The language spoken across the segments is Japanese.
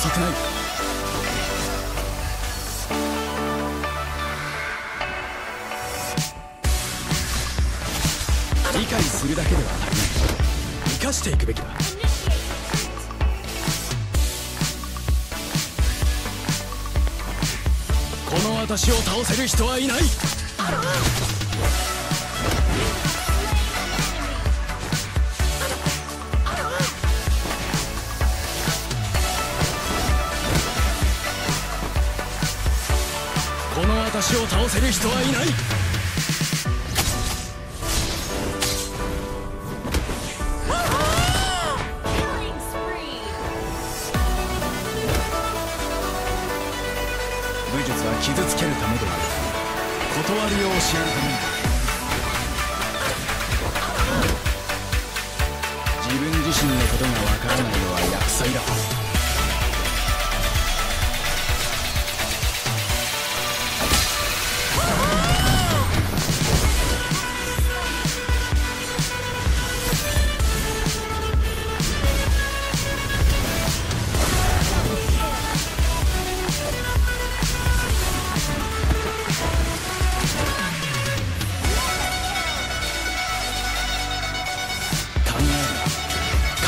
遅くない。理解するだけでは足りない。生かしていくべきだ。この私を倒せる人はいない。この私を倒せる人はいない。武術は傷つけるためではなく、断りを教えるために。自分自身のことがわからないのは厄災だ。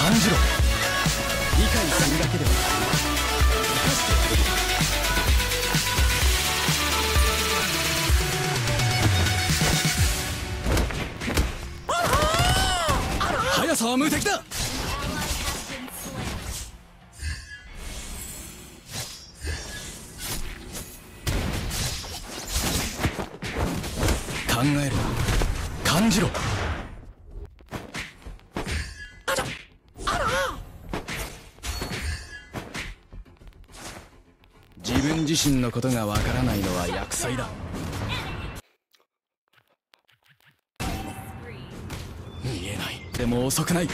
感じろ。理解するだけでは生かしていくべきだ。速さは無敵だ。考えるな、感じろ。自分自身のことがわからないのは厄災だ。見えない。でも遅くない。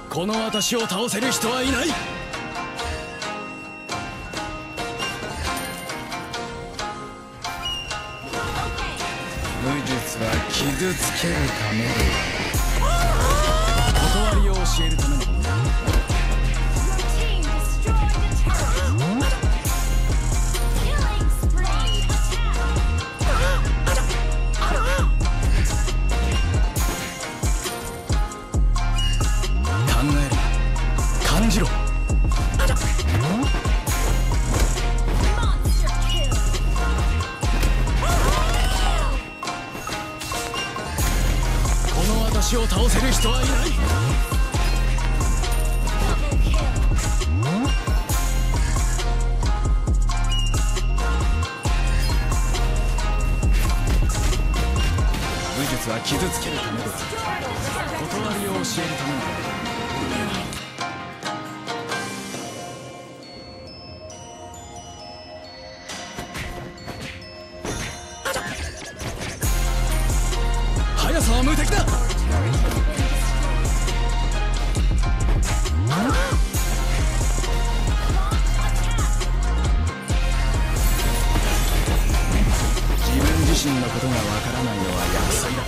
この私を倒せる人はいない。武術は傷つけるためで、断りを教えるためのものだ。感じろ。この私を倒せる人はいない。武術は傷つけるためではなく、断りを教えるためのものだ。は無敵だ。自分自身のことがわからないのは厄災だ。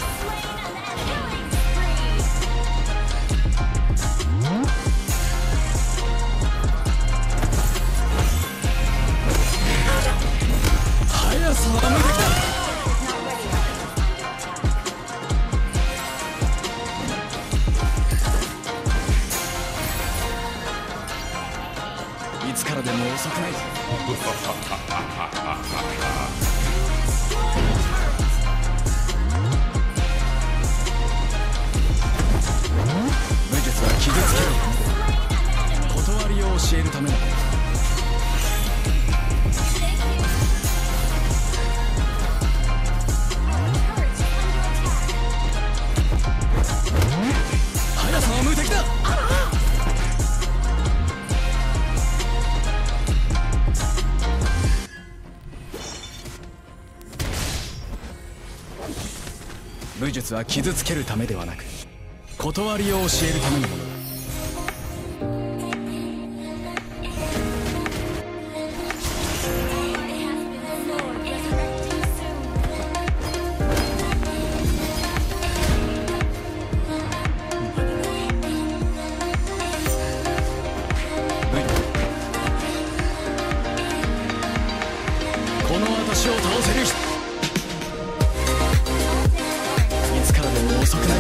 速さは無敵だ。いつからでも遅くない。武術は傷つける断りを教えるためのもの。速さは無敵だ。武術は傷つけるためではなく断りを教えるためのものだ。この私を倒せる人、いつからでも遅くない。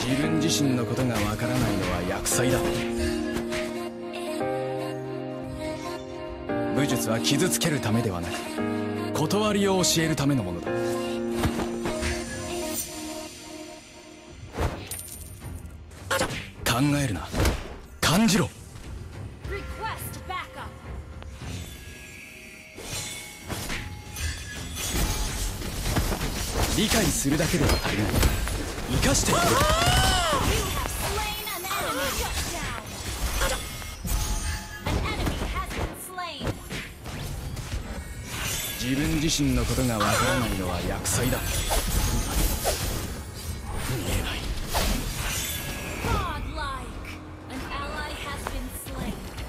自分自身のことがわからないのは厄災だ。武術は傷つけるためではなく断りを教えるためのものだ。考えるな、感じろ。理解するだけでは足りない。生かしていく。自分自身のことがわからないのは厄災だ。見えな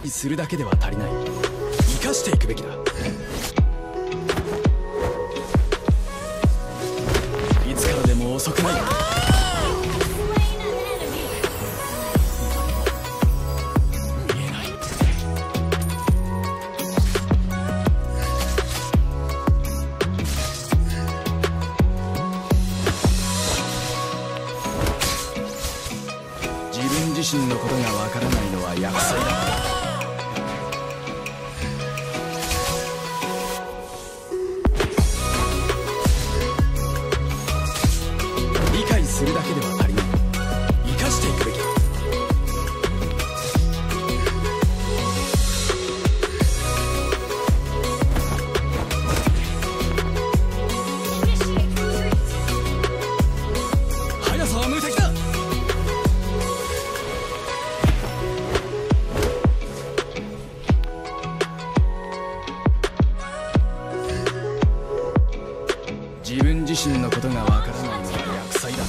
い。するだけでは足りない。生かしていくべきだ。いつからでも遅くない。自身のことがわからないのは厄災だ。理解するだけでは足りない。生かしていくべきだ。速さは無敵だ。自分自身のことがわからないのは厄災だ。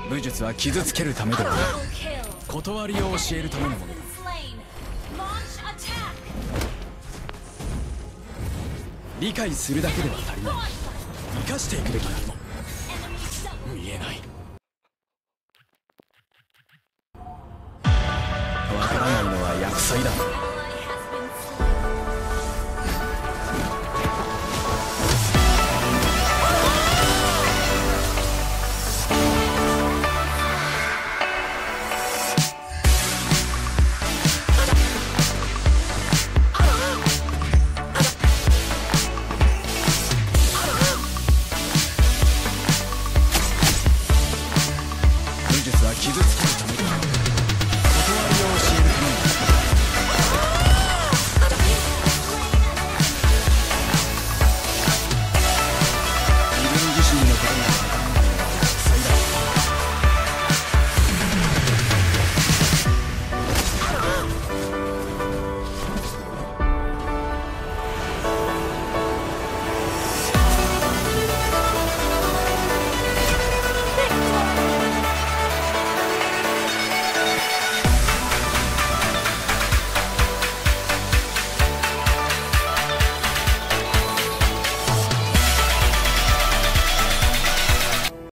武術は傷つけるためではなく断りを教えるためのものだ。理解するだけでは足りない。生かしていくべきだ。見えない。わからないのは厄災だ。